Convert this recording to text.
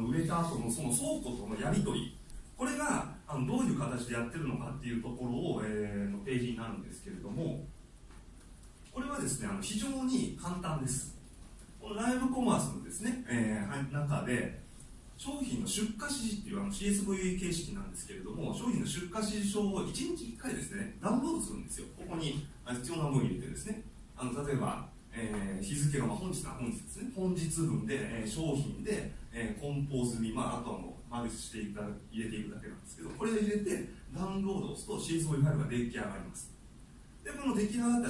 売れた後のその倉庫とのやり取り、これがどういう形でやってるのかっていうところを、のページになるんですけれども、これはですね、非常に簡単です。このライブコマースのですね、中で商品の出荷指示っていうCSV 形式なんですけれども、商品の出荷指示書を1日1回ですね、ダウンロードするんですよ。ここに必要な分入れてですね、例えば、日付が本日ですね、本日分で、商品で、梱包済み、あとはもう丸して入れていくだけなんですけど、これを入れてダウンロードを押すと CSV ファイルが出来上がります。で、この出来上がった